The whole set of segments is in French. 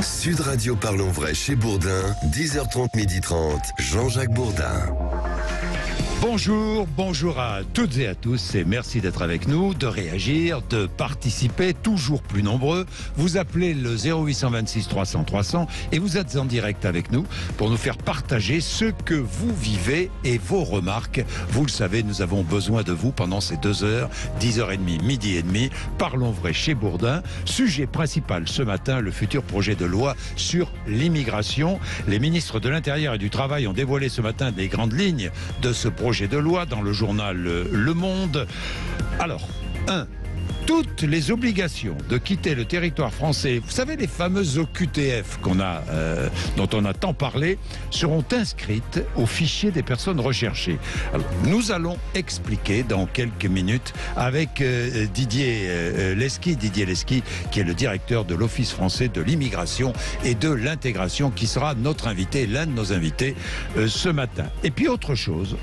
Sud Radio Parlons Vrai chez Bourdin, 10h30, 12h30, Jean-Jacques Bourdin. Bonjour à toutes et à tous et merci d'être avec nous, de réagir, de participer, toujours plus nombreux. Vous appelez le 0826 300 300 et vous êtes en direct avec nous pour nous faire partager ce que vous vivez et vos remarques. Vous le savez, nous avons besoin de vous pendant ces 2 heures, 10h30, midi et demi. Parlons Vrai chez Bourdin. Sujet principal ce matin, le futur projet de loi sur l'immigration. Les ministres de l'Intérieur et du Travail ont dévoilé ce matin les grandes lignes de ce projet de loi dans le journal Le Monde. Alors, toutes les obligations de quitter le territoire français, vous savez, les fameuses OQTF dont on a tant parlé, seront inscrites au fichier des personnes recherchées. Alors, nous allons expliquer dans quelques minutes avec Didier Lesky, qui est le directeur de l'Office français de l'immigration et de l'intégration, qui sera notre invité, l'un de nos invités ce matin. Et puis autre chose,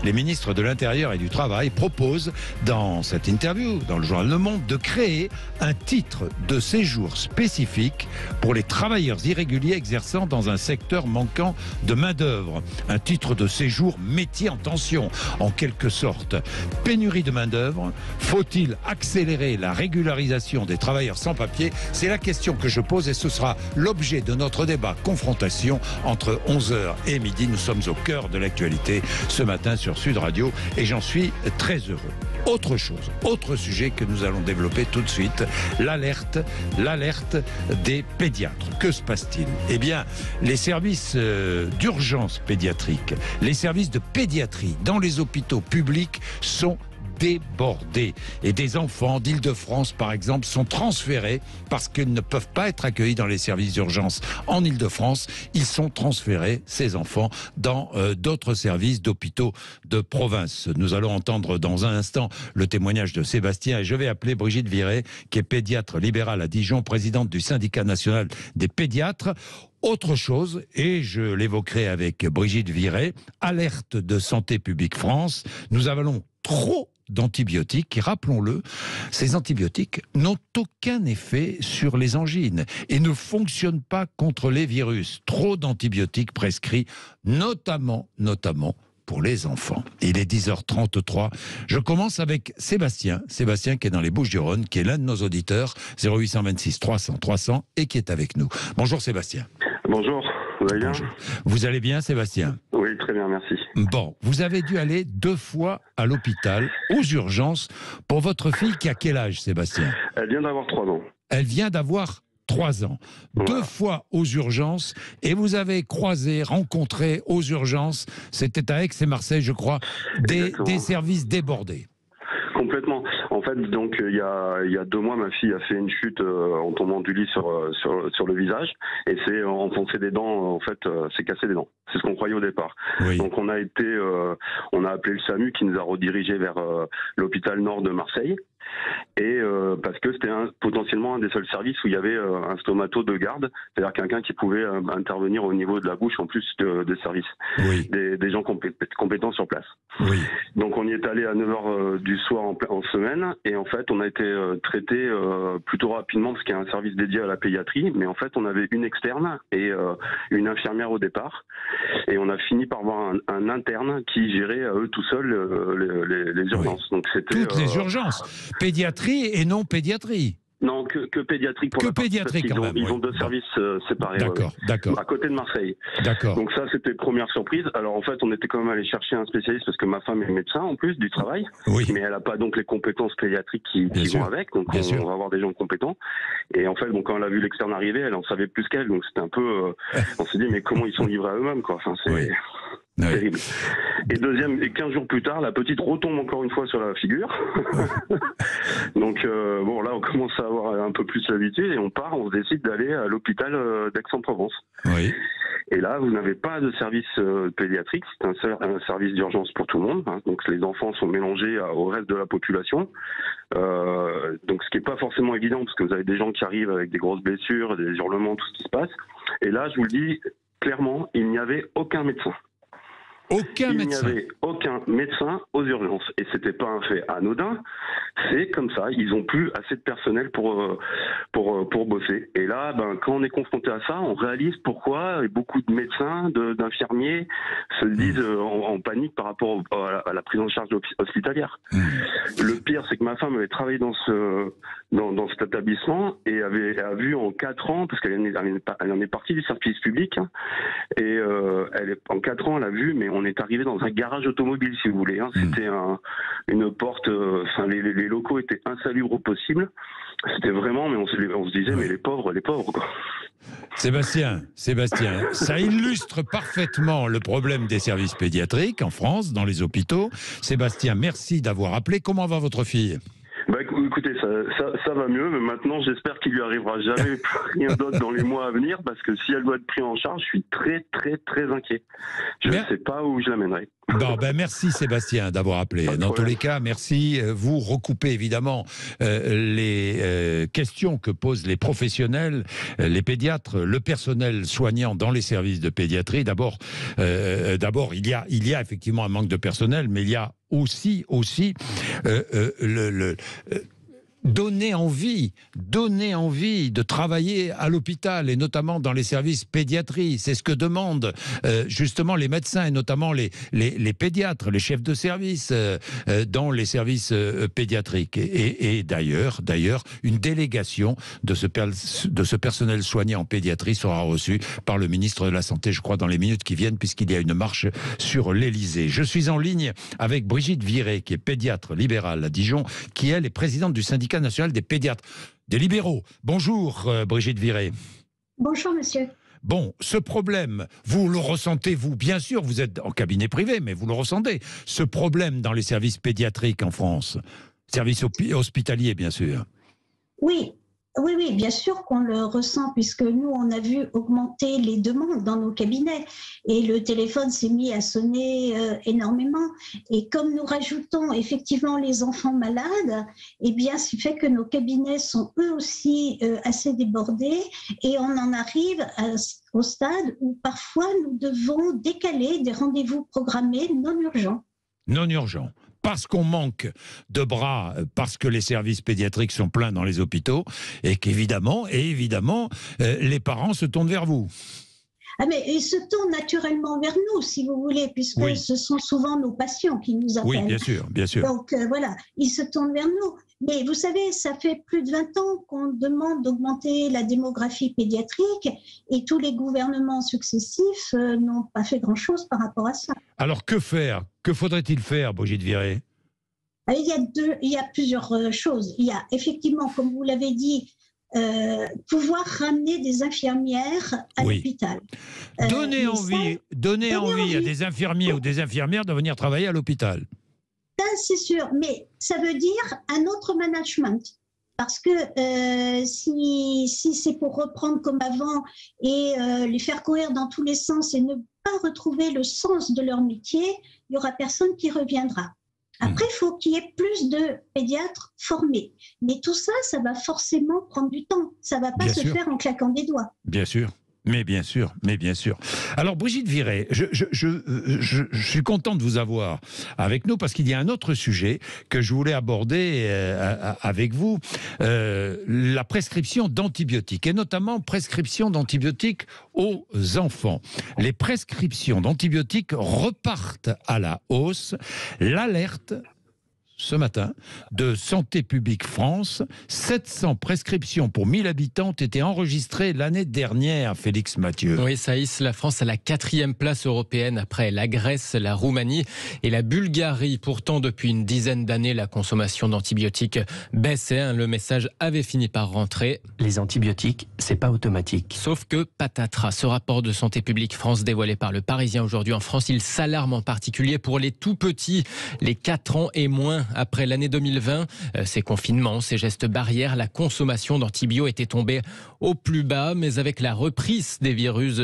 les ministres de l'Intérieur et du Travail proposent dans cette interview, dans le journal Le Monde, de créer un titre de séjour spécifique pour les travailleurs irréguliers exerçant dans un secteur manquant de main-d'œuvre. Un titre de séjour métier en tension, en quelque sorte. Pénurie de main-d'œuvre, faut-il accélérer la régularisation des travailleurs sans papier? C'est la question que je pose et ce sera l'objet de notre débat confrontation entre 11h et midi. Nous sommes au cœur de l'actualité ce matin sur Sud Radio et j'en suis très heureux. Autre sujet que nous allons développer tout de suite, l'alerte des pédiatres. Que se passe-t-il? Eh bien, les services d'urgence pédiatrique, les services de pédiatrie dans les hôpitaux publics sont débordés. Et des enfants d'Île-de-France, par exemple, sont transférés parce qu'ils ne peuvent pas être accueillis dans les services d'urgence en Île-de-France. Ils sont transférés, ces enfants, dans d'autres services d'hôpitaux de province. Nous allons entendre dans un instant le témoignage de Sébastien et je vais appeler Brigitte Viret, qui est pédiatre libérale à Dijon, présidente du syndicat national des pédiatres. Autre chose, et je l'évoquerai avec Brigitte Viret, alerte de Santé publique France. Nous avons trop d'antibiotiques et rappelons-le, ces antibiotiques n'ont aucun effet sur les angines et ne fonctionnent pas contre les virus. Trop d'antibiotiques prescrits, notamment pour les enfants. Il est 10h33. Je commence avec Sébastien qui est dans les Bouches-du-Rhône, qui est l'un de nos auditeurs, 0826 300 300 et qui est avec nous. Bonjour Sébastien. Bonjour, vous allez bien? Bonjour. Vous allez bien Sébastien? Oui, très bien, merci. Bon, vous avez dû aller 2 fois à l'hôpital, aux urgences, pour votre fille qui a quel âge Sébastien? Elle vient d'avoir 3 ans. Elle vient d'avoir 3 ans. Voilà. 2 fois aux urgences et vous avez rencontré aux urgences, c'était à Aix et Marseille je crois, des services débordés. Complètement. En fait, donc il y a 2 mois, ma fille a fait une chute en tombant du lit sur le visage et c'est enfoncé des dents. En fait, c'est cassé des dents. C'est ce qu'on croyait au départ. Oui. Donc on a appelé le SAMU qui nous a redirigés vers l'hôpital Nord de Marseille. Et parce que c'était potentiellement un des seuls services où il y avait un stomato de garde, c'est-à-dire quelqu'un qui pouvait intervenir au niveau de la bouche en plus des services, oui. des gens compétents sur place. Oui. Donc on y est allé à 9h du soir en semaine et en fait on a été traité plutôt rapidement parce qu'il y a un service dédié à la pédiatrie, mais en fait on avait une externe et une infirmière au départ et on a fini par voir un interne qui gérait à eux tout seuls les urgences. Oui. Donc c'était toutes les urgences. Pédiatrie et non pédiatrie. Non, que pédiatrique pour pédiatrique quand même. Ils ont 2 services séparés. D'accord. À côté de Marseille. D'accord. Donc ça, c'était première surprise. Alors en fait, on était quand même allé chercher un spécialiste parce que ma femme est médecin en plus du travail. Oui. Mais elle n'a pas donc les compétences pédiatriques qui vont avec. Donc on va avoir des gens compétents. Et en fait, bon, quand elle a vu l'externe arriver, elle en savait plus qu'elle. Donc c'était un peu... on s'est dit, mais comment ils sont livrés à eux-mêmes, quoi. Enfin, c'est... Oui. Terrible. Et 15 jours plus tard, la petite retombe encore une fois sur la figure. Donc bon, là on commence à avoir un peu plus l'habitude et on se décide d'aller à l'hôpital d'Aix-en-Provence. Oui. Et là, vous n'avez pas de service pédiatrique, c'est un service d'urgence pour tout le monde. Hein. Donc les enfants sont mélangés au reste de la population. Donc ce qui n'est pas forcément évident parce que vous avez des gens qui arrivent avec des grosses blessures, des hurlements, tout ce qui se passe. Et là, je vous le dis clairement, il n'y avait aucun médecin. Aucun Il n'y médecin. avait aucun médecin aux urgences. Et c'était pas un fait anodin. C'est comme ça. Ils ont plus assez de personnel pour bosser. Et là, quand on est confronté à ça, on réalise pourquoi beaucoup de médecins, d'infirmiers se disent en panique par rapport à la prise en charge hospitalière. Le pire, c'est que ma femme avait travaillé dans cet établissement et a vu en 4 ans, parce qu'elle en est partie du service public, hein, et en 4 ans, elle a vu, mais on est arrivé dans un garage automobile, si vous voulez. Hein. C'était une porte, les locaux étaient insalubres au possible. C'était vraiment, mais on se disait, mais les pauvres, quoi. Sébastien, ça illustre parfaitement le problème des services pédiatriques en France, dans les hôpitaux. Sébastien, merci d'avoir appelé. Comment va votre fille ? Écoutez, ça va mieux, mais maintenant j'espère qu'il lui arrivera jamais rien d'autre dans les mois à venir, parce que si elle doit être prise en charge, je suis très très très inquiet. Je ne sais pas où je l'amènerai. Merci Sébastien d'avoir appelé. Dans tous les cas, merci. Vous recoupez évidemment les questions que posent les professionnels, les pédiatres, le personnel soignant dans les services de pédiatrie. D'abord, il y a effectivement un manque de personnel, mais il y a aussi donner envie de travailler à l'hôpital et notamment dans les services pédiatrie. C'est ce que demandent justement les médecins et notamment les pédiatres, les chefs de service dans les services pédiatriques. Et d'ailleurs, une délégation de ce personnel soignant en pédiatrie sera reçue par le ministre de la Santé, je crois, dans les minutes qui viennent, puisqu'il y a une marche sur l'Élysée. Je suis en ligne avec Brigitte Viré, qui est pédiatre libérale à Dijon, qui elle est présidente du syndicat national des pédiatres, des libéraux. Bonjour Brigitte Viré. Bonjour monsieur. Bon, ce problème, vous le ressentez, vous, bien sûr, vous êtes en cabinet privé, mais vous le ressentez, ce problème dans les services pédiatriques en France, services hospitaliers bien sûr. Oui, bien sûr qu'on le ressent, puisque nous, on a vu augmenter les demandes dans nos cabinets et le téléphone s'est mis à sonner énormément. Et comme nous rajoutons effectivement les enfants malades, eh bien, ce fait que nos cabinets sont eux aussi assez débordés et on en arrive au stade où parfois nous devons décaler des rendez-vous programmés non urgents. Non urgents. Parce qu'on manque de bras, parce que les services pédiatriques sont pleins dans les hôpitaux, et qu'évidemment, les parents se tournent vers vous. Ah mais ils se tournent naturellement vers nous, si vous voulez, puisque ce sont souvent nos patients qui nous appellent. Oui, bien sûr. Donc voilà, ils se tournent vers nous. Mais vous savez, ça fait plus de 20 ans qu'on demande d'augmenter la démographie pédiatrique et tous les gouvernements successifs n'ont pas fait grand-chose par rapport à ça. Alors que faire ? Que faudrait-il faire, Brigitte Viré ? Il y a plusieurs choses. Il y a effectivement, comme vous l'avez dit, pouvoir ramener des infirmières à l'hôpital. Donner envie à des infirmiers ou des infirmières de venir travailler à l'hôpital. C'est sûr, mais ça veut dire un autre management. Parce que si c'est pour reprendre comme avant et les faire courir dans tous les sens et ne pas retrouver le sens de leur métier, il n'y aura personne qui reviendra. Après, il faut qu'il y ait plus de pédiatres formés. Mais tout ça, ça va forcément prendre du temps. Ça ne va pas se faire en claquant des doigts. Bien sûr. Mais bien sûr. Alors Brigitte Viré, je suis content de vous avoir avec nous parce qu'il y a un autre sujet que je voulais aborder avec vous, la prescription d'antibiotiques et notamment prescription d'antibiotiques aux enfants. Les prescriptions d'antibiotiques repartent à la hausse. L'alerte ce matin de Santé publique France, 700 prescriptions pour 1000 habitants ont été enregistrées l'année dernière, Félix Mathieu. Oui, ça hisse la France à la 4e place européenne après la Grèce, la Roumanie et la Bulgarie. Pourtant, depuis une dizaine d'années, la consommation d'antibiotiques baissait. Le message avait fini par rentrer. Les antibiotiques, c'est pas automatique. Sauf que patatras, ce rapport de Santé publique France dévoilé par le Parisien aujourd'hui en France, il s'alarme en particulier pour les tout petits, les 4 ans et moins. Après l'année 2020, ces confinements, ces gestes barrières, la consommation d'antibio était tombée au plus bas, mais avec la reprise des virus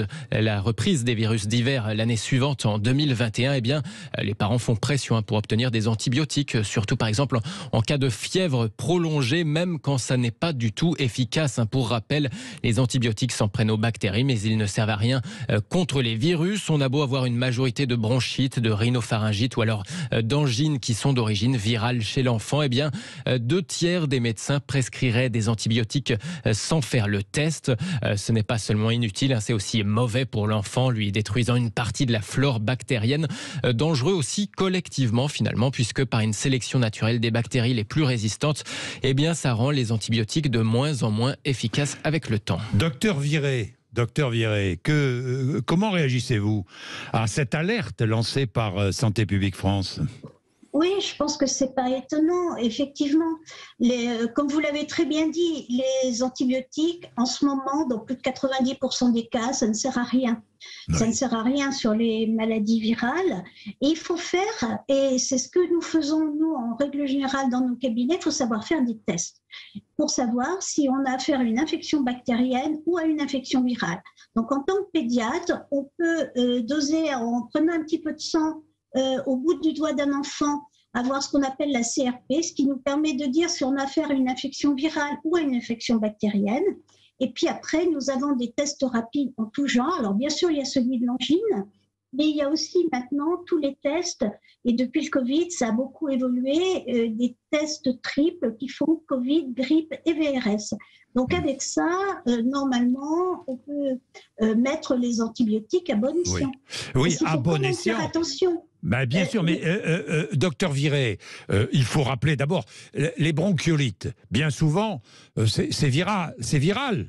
d'hiver l'année suivante, en 2021, eh bien, les parents font pression pour obtenir des antibiotiques, surtout par exemple en cas de fièvre prolongée, même quand ça n'est pas du tout efficace. Pour rappel, les antibiotiques s'en prennent aux bactéries, mais ils ne servent à rien contre les virus. On a beau avoir une majorité de bronchites, de rhinopharyngite ou alors d'angines qui sont d'origine virale chez l'enfant, eh bien, 2/3 des médecins prescriraient des antibiotiques sans faire le test. Ce n'est pas seulement inutile, c'est aussi mauvais pour l'enfant, lui détruisant une partie de la flore bactérienne. Dangereux aussi collectivement finalement, puisque par une sélection naturelle des bactéries les plus résistantes, eh bien, ça rend les antibiotiques de moins en moins efficaces avec le temps. Docteur Viré, comment réagissez-vous à cette alerte lancée par Santé publique France ? Oui, je pense que c'est pas étonnant. Effectivement, comme vous l'avez très bien dit, les antibiotiques, en ce moment, dans plus de 90% des cas, ça ne sert à rien. Oui. Ça ne sert à rien sur les maladies virales. Et il faut faire, et c'est ce que nous faisons, nous, en règle générale, dans nos cabinets, il faut savoir faire des tests pour savoir si on a affaire à une infection bactérienne ou à une infection virale. Donc, en tant que pédiatre, on peut doser en prenant un petit peu de sang au bout du doigt d'un enfant, avoir ce qu'on appelle la CRP, ce qui nous permet de dire si on a affaire à une infection virale ou à une infection bactérienne. Et puis après, nous avons des tests rapides en tout genre. Alors bien sûr, il y a celui de l'angine, mais il y a aussi maintenant tous les tests, et depuis le Covid, ça a beaucoup évolué, des tests triples qui font Covid, grippe et VRS. Donc avec ça, normalement, on peut mettre les antibiotiques à bon escient. Oui, à bon escient. Faire attention. Ben, bien sûr, mais docteur Viré, il faut rappeler d'abord, les bronchiolites, bien souvent, c'est viral. C'est viral.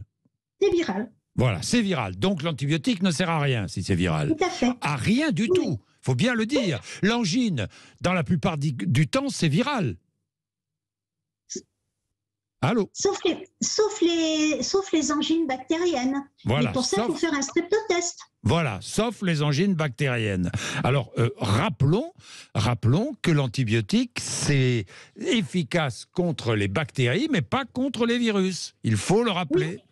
Voilà, c'est viral. Donc l'antibiotique ne sert à rien si c'est viral. Tout à fait. À rien du tout. Il faut bien le dire. L'angine, dans la plupart du temps, c'est viral. Allô ? Sauf les angines bactériennes. Voilà, et pour ça, il faut faire un streptotest. Voilà, sauf les angines bactériennes. Alors, rappelons que l'antibiotique, c'est efficace contre les bactéries, mais pas contre les virus. Il faut le rappeler. Oui.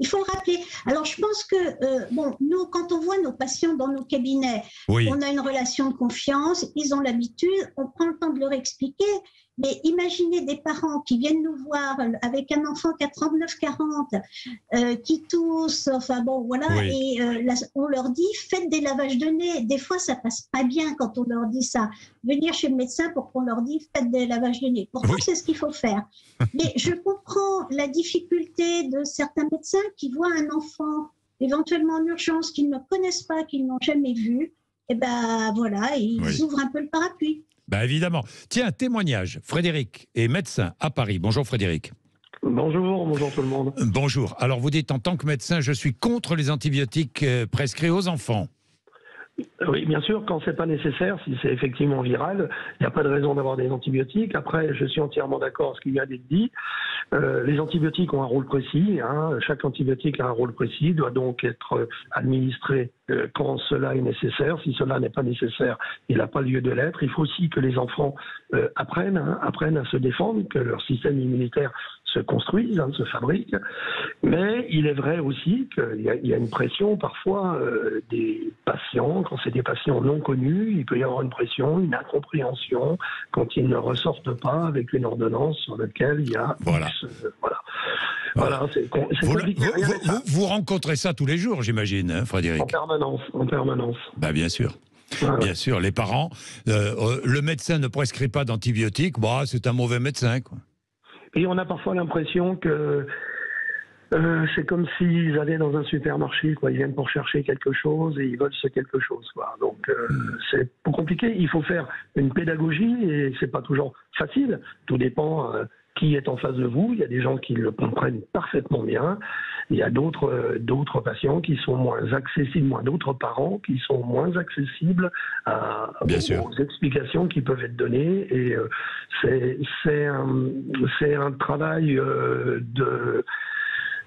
Il faut le rappeler. Alors, je pense que, nous, quand on voit nos patients dans nos cabinets, on a une relation de confiance, ils ont l'habitude, on prend le temps de leur expliquer. Mais imaginez des parents qui viennent nous voir avec un enfant qui a 39-40, qui tousse, et on leur dit faites des lavages de nez. Des fois, ça passe pas bien quand on leur dit ça. Venir chez le médecin pour qu'on leur dise faites des lavages de nez. Pourtant, c'est ce qu'il faut faire. Mais je comprends la difficulté de certains médecins qui voient un enfant éventuellement en urgence qu'ils ne connaissent pas, qu'ils n'ont jamais vu. Et ils ouvrent un peu le parapluie. Ben évidemment. Tiens, témoignage. Frédéric est médecin à Paris. Bonjour Frédéric. Bonjour tout le monde. Bonjour. Alors vous dites en tant que médecin, je suis contre les antibiotiques prescrits aux enfants. Oui, bien sûr, quand c'est pas nécessaire, si c'est effectivement viral, il n'y a pas de raison d'avoir des antibiotiques. Après, je suis entièrement d'accord avec ce qui vient d'être dit. Les antibiotiques ont un rôle précis. Chaque antibiotique a un rôle précis, doit donc être administré quand cela est nécessaire. Si cela n'est pas nécessaire, il n'a pas lieu de l'être. Il faut aussi que les enfants apprennent à se défendre, que leur système immunitaire se construise, se fabrique. Mais il est vrai aussi qu'il y a une pression parfois des patients, quand c'est des patients non connus, il peut y avoir une pression, une incompréhension quand ils ne ressortent pas avec une ordonnance sur laquelle il y a... Voilà, c'est compliqué. Vous rencontrez ça tous les jours, j'imagine, Frédéric ? En permanence. Bah, bien sûr. Bien sûr, les parents, le médecin ne prescrit pas d'antibiotiques, c'est un mauvais médecin, quoi. Et on a parfois l'impression que c'est comme s'ils allaient dans un supermarché, quoi. Ils viennent pour chercher quelque chose et ils veulent ce quelque chose, quoi. Donc c'est compliqué. Il faut faire une pédagogie et c'est pas toujours facile. Tout dépend qui est en face de vous. Il y a des gens qui le comprennent parfaitement bien. Il y a d'autres patients qui sont moins accessibles, d'autres parents qui sont moins accessibles aux explications qui peuvent être données. Et c'est un travail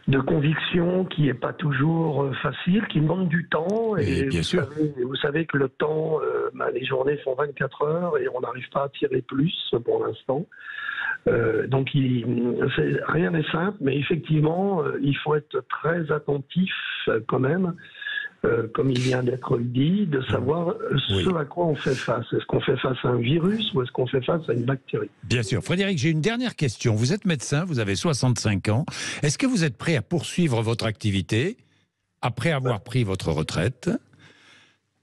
de conviction qui n'est pas toujours facile, qui demande du temps. Et bien sûr. Vous savez que le temps, les journées font 24 heures et on n'arrive pas à tirer plus pour l'instant. Donc rien n'est simple, mais effectivement, il faut être très attentif quand même, comme il vient d'être dit, de savoir ce à quoi on fait face. Est-ce qu'on fait face à un virus ou est-ce qu'on fait face à une bactérie? Bien sûr. Frédéric, j'ai une dernière question. Vous êtes médecin, vous avez 65 ans. Est-ce que vous êtes prêt à poursuivre votre activité après avoir pris votre retraite?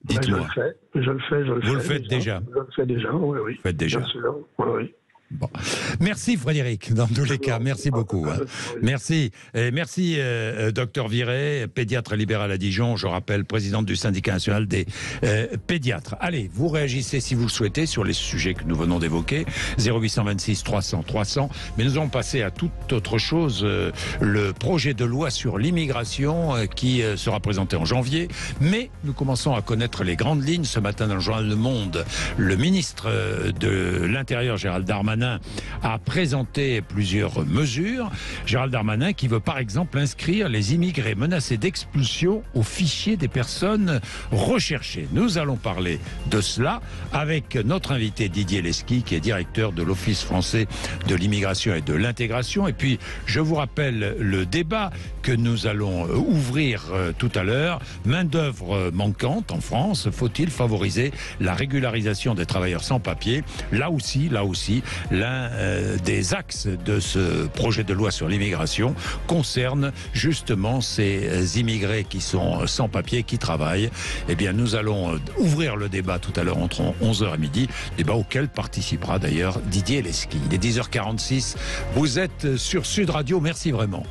Dites-moi. Je le fais. Vous le faites déjà? Je le fais déjà, oui. Vous le faites déjà? Bien sûr, oui. Bon. Merci Frédéric, dans tous les cas, merci beaucoup. Merci. Et merci Docteur Viret, pédiatre libéral à Dijon, je rappelle, présidente du syndicat national des pédiatres. Allez, vous réagissez si vous le souhaitez sur les sujets que nous venons d'évoquer, 0826 300 300, mais nous allons passer à toute autre chose, le projet de loi sur l'immigration qui sera présenté en janvier, mais nous commençons à connaître les grandes lignes. Ce matin dans le journal Le Monde, le ministre de l'Intérieur, Gérald Darmanin, a présenté plusieurs mesures. Gérald Darmanin qui veut par exemple inscrire les immigrés menacés d'expulsion au fichier des personnes recherchées. Nous allons parler de cela avec notre invité Didier Lesky qui est directeur de l'Office français de l'immigration et de l'intégration. Et puis je vous rappelle le débat que nous allons ouvrir tout à l'heure. Main-d'œuvre manquante en France, faut-il favoriser la régularisation des travailleurs sans papier? Là aussi, l'un des axes de ce projet de loi sur l'immigration concerne justement ces immigrés qui sont sans papier, qui travaillent. Eh bien, nous allons ouvrir le débat tout à l'heure entre 11h et midi, débat auquel participera d'ailleurs Didier Lesky. Il est 10h46, vous êtes sur Sud Radio, merci vraiment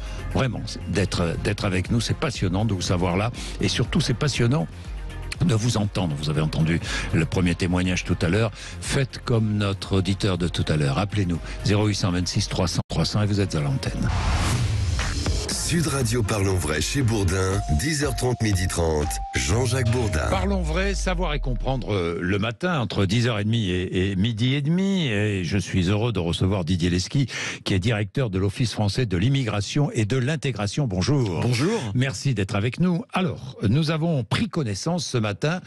d'être avec nous, c'est passionnant de vous savoir là, et surtout c'est passionnant de vous entendre. Vous avez entendu le premier témoignage tout à l'heure. Faites comme notre auditeur de tout à l'heure. Appelez-nous 0826 300 300 et vous êtes à l'antenne. Sud Radio Parlons Vrai chez Bourdin, 10h30, 12h30, Jean-Jacques Bourdin. Parlons vrai, savoir et comprendre le matin entre 10h30 et midi et demi. Et je suis heureux de recevoir Didier Lesky, qui est directeur de l'Office français de l'immigration et de l'intégration. Bonjour. Bonjour. Merci d'être avec nous. Alors, nous avons pris connaissance ce matin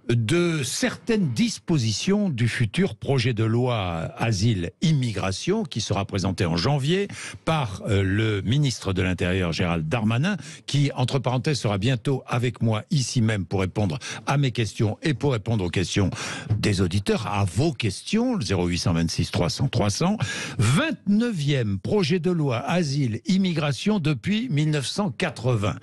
de certaines dispositions du futur projet de loi Asile-Immigration qui sera présenté en janvier par le ministre de l'Intérieur Gérald Darmanin qui, entre parenthèses, sera bientôt avec moi ici même pour répondre à mes questions et pour répondre aux questions des auditeurs, à vos questions, le 0826 300 300. 29e projet de loi Asile-Immigration depuis 1980.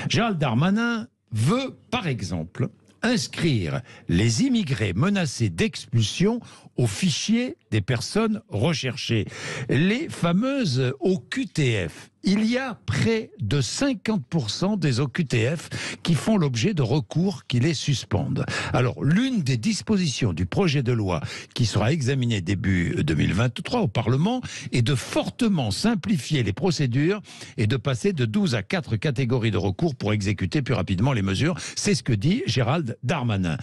Gérald Darmanin veut, par exemple, inscrire les immigrés menacés d'expulsion au fichier des personnes recherchées, les fameuses OQTF. Il y a près de 50% des OQTF qui font l'objet de recours qui les suspendent. Alors, l'une des dispositions du projet de loi qui sera examiné début 2023 au Parlement est de fortement simplifier les procédures et de passer de 12 à 4 catégories de recours pour exécuter plus rapidement les mesures. C'est ce que dit Gérald Darmanin.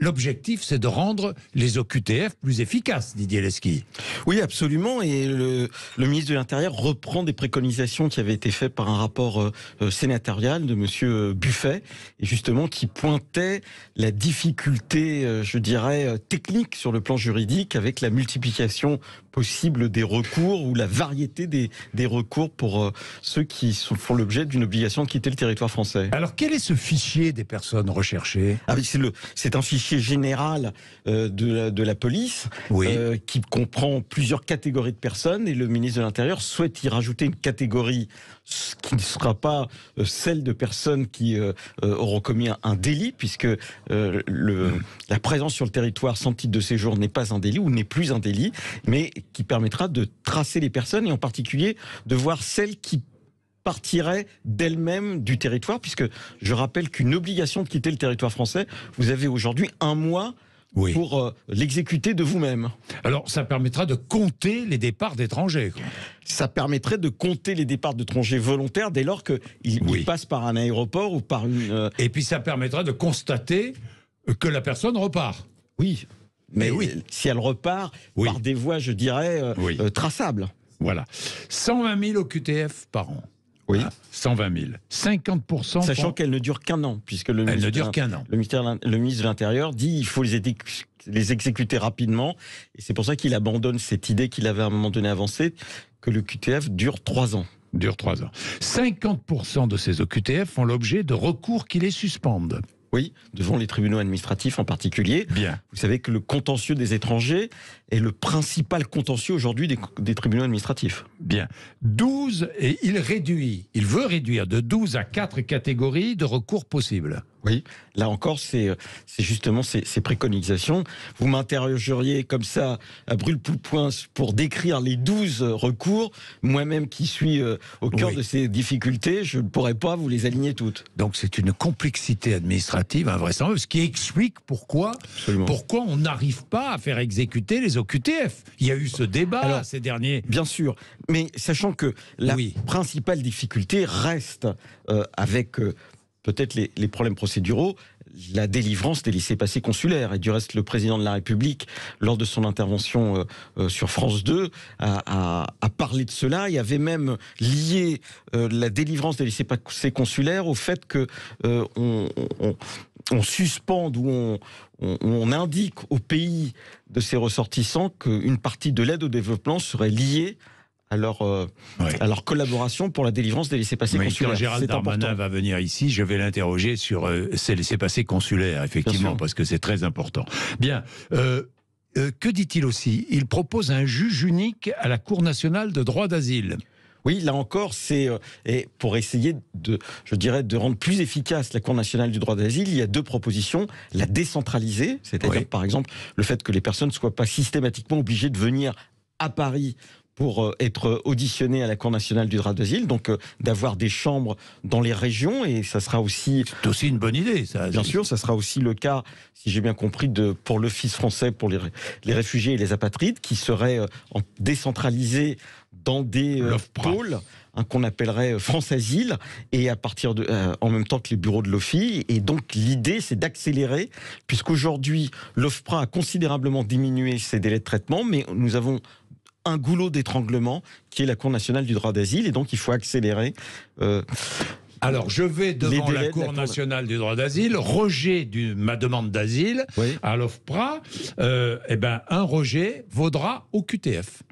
L'objectif, c'est de rendre les OQTF plus efficaces, Didier Lesky. Oui, absolument. Et le ministre de l'Intérieur reprend des préconisations qui avaient été faites par un rapport sénatorial de monsieur Buffet, et justement qui pointait la difficulté, je dirais, technique sur le plan juridique avec la multiplication possible des recours ou la variété des recours pour ceux qui font l'objet d'une obligation de quitter le territoire français. Alors, quel est ce fichier des personnes recherchées? C'est un fichier général de la police, oui, qui comprend plusieurs catégories de personnes, et le ministre de l'Intérieur souhaite y rajouter une catégorie qui ne sera pas celle de personnes qui auront commis un délit, puisque la présence sur le territoire sans titre de séjour n'est pas un délit ou n'est plus un délit, mais qui permettra de tracer les personnes et en particulier de voir celles qui partiraient d'elles-mêmes du territoire, puisque je rappelle qu'une obligation de quitter le territoire français, vous avez aujourd'hui 1 mois oui, pour l'exécuter de vous-même. Alors, ça permettra de compter les départs d'étrangers. Ça permettrait de compter les départs d'étrangers volontaires dès lors qu'ils passent par un aéroport ou par une... Et puis ça permettra de constater que la personne repart. Oui, mais si elle repart par des voies, je dirais, traçables. Voilà. 120 000 OQTF par an. Oui. 120 000. 50%. Sachant qu'elle ne dure qu'un an, puisque le ministre de l'Intérieur dit qu'il faut les exécuter rapidement. Et c'est pour ça qu'il abandonne cette idée qu'il avait à un moment donné avancée, que le QTF dure 3 ans. 50% de ces OQTF font l'objet de recours qui les suspendent. Oui, devant les tribunaux administratifs en particulier. Bien. Vous savez que le contentieux des étrangers est le principal contentieux aujourd'hui des tribunaux administratifs. Bien. 12, et il veut réduire de 12 à 4 catégories de recours possibles. Oui, là encore, c'est justement ces préconisations. Vous m'interrogeriez comme ça, à brûle-pourpoint, pour décrire les 12 recours. Moi-même qui suis au cœur de ces difficultés, je ne pourrais pas vous les aligner toutes. Donc c'est une complexité administrative invraisemblable, ce qui explique pourquoi on n'arrive pas à faire exécuter les OQTF. Il y a eu ce débat ces derniers... Bien sûr, mais sachant que la principale difficulté reste avec... peut-être les problèmes procéduraux, la délivrance des laissez-passer consulaires. Et du reste, le président de la République, lors de son intervention sur France 2, a parlé de cela. Il avait même lié la délivrance des laissez-passer consulaires au fait que on suspende ou on indique au pays de ses ressortissants qu'une partie de l'aide au développement serait liée à leur collaboration pour la délivrance des laissez-passer consulaires. Quand Gérald Darmanin va venir ici, je vais l'interroger sur ces laissez-passer consulaires, effectivement, parce que c'est très important. Bien. Que dit-il aussi? Il propose un juge unique à la Cour nationale de droit d'asile. Oui, là encore, c'est pour essayer de rendre plus efficace la Cour nationale du droit d'asile, il y a 2 propositions. La décentraliser, c'est-à-dire par exemple le fait que les personnes ne soient pas systématiquement obligées de venir à Paris pour être auditionné à la Cour nationale du droit d'asile, donc d'avoir des chambres dans les régions, et ça sera aussi... C'est aussi une bonne idée, ça. Bien sûr, ça sera aussi le cas, si j'ai bien compris, pour l'Office français pour les réfugiés et les apatrides, qui serait décentralisé dans des pôles qu'on appellerait France Asile, et à partir en même temps que les bureaux de l'OFII. Et donc l'idée, c'est d'accélérer, puisqu'aujourd'hui, l'OFPRA a considérablement diminué ses délais de traitement, mais nous avons un goulot d'étranglement qui est la Cour nationale du droit d'asile, et donc il faut accélérer. Alors, je vais devant la Cour nationale du droit d'asile, rejet de ma demande d'asile à l'OFPRA. Un rejet vaudra au QTF.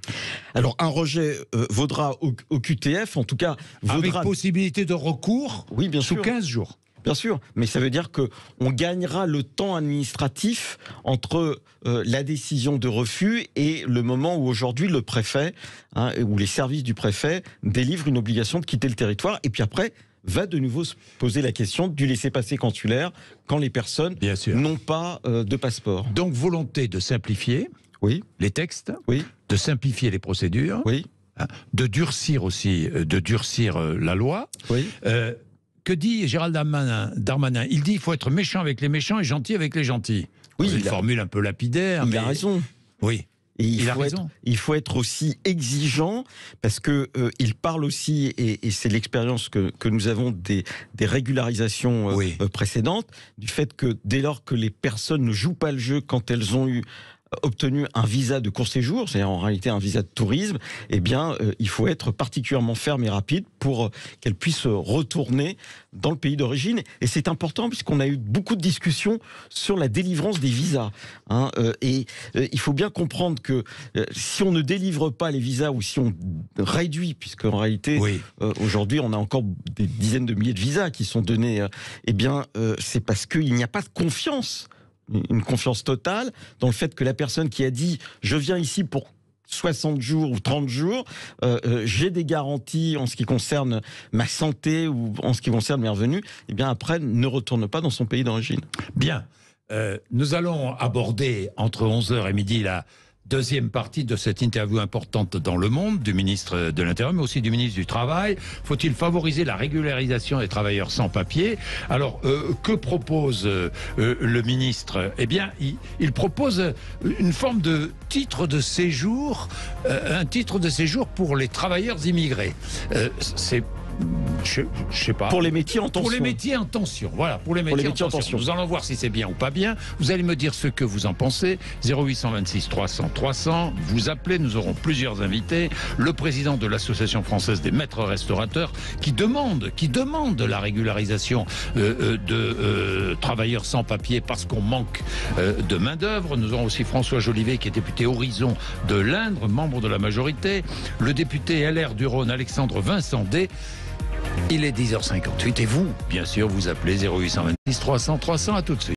Alors, un rejet vaudra au QTF, en tout cas... Avec possibilité de recours sous 15 jours. Bien sûr, mais ça veut dire qu'on gagnera le temps administratif entre la décision de refus et le moment où aujourd'hui le préfet, ou les services du préfet délivrent une obligation de quitter le territoire, et puis après va de nouveau se poser la question du laissez-passer consulaire quand les personnes n'ont pas de passeport. Donc volonté de simplifier les textes, de simplifier les procédures, de durcir aussi, la loi. Que dit Gérald Darmanin? Il dit qu'il faut être méchant avec les méchants et gentil avec les gentils. C'est une formule un peu lapidaire. Il a raison. Oui. Et il faut être aussi exigeant, parce que il parle aussi, et c'est l'expérience que nous avons des régularisations précédentes, du fait que dès lors que les personnes ne jouent pas le jeu quand elles ont obtenu un visa de court séjour, c'est-à-dire en réalité un visa de tourisme, il faut être particulièrement ferme et rapide pour qu'elles puissent retourner dans le pays d'origine. Et c'est important puisqu'on a eu beaucoup de discussions sur la délivrance des visas. Il faut bien comprendre que si on ne délivre pas les visas, ou si on réduit, puisqu'en réalité, aujourd'hui, on a encore des dizaines de milliers de visas qui sont donnés, c'est parce qu'il n'y a pas de confiance. Une confiance totale dans le fait que la personne qui a dit « je viens ici pour 60 jours ou 30 jours, j'ai des garanties en ce qui concerne ma santé ou en ce qui concerne mes revenus », après ne retourne pas dans son pays d'origine. Bien, nous allons aborder entre 11h et midi la deuxième partie de cette interview importante dans Le Monde du ministre de l'Intérieur, mais aussi du ministre du Travail. Faut-il favoriser la régularisation des travailleurs sans papier? Alors, que propose le ministre? Il propose une forme de titre de séjour, un titre de séjour pour les travailleurs immigrés. C'est Je sais pas. Pour les métiers en tension. Pour les métiers en tension. Voilà, pour les métiers en tension. Nous allons voir si c'est bien ou pas bien. Vous allez me dire ce que vous en pensez. 0826 300 300. Vous appelez, nous aurons plusieurs invités. Le président de l'Association française des maîtres restaurateurs qui demande la régularisation de travailleurs sans papier parce qu'on manque de main-d'œuvre. Nous aurons aussi François Jolivet qui est député Horizon de l'Indre, membre de la majorité. Le député LR du Rhône, Alexandre Vincendé. Il est 10h58 et vous, bien sûr, vous appelez 0826 300 300. À tout de suite.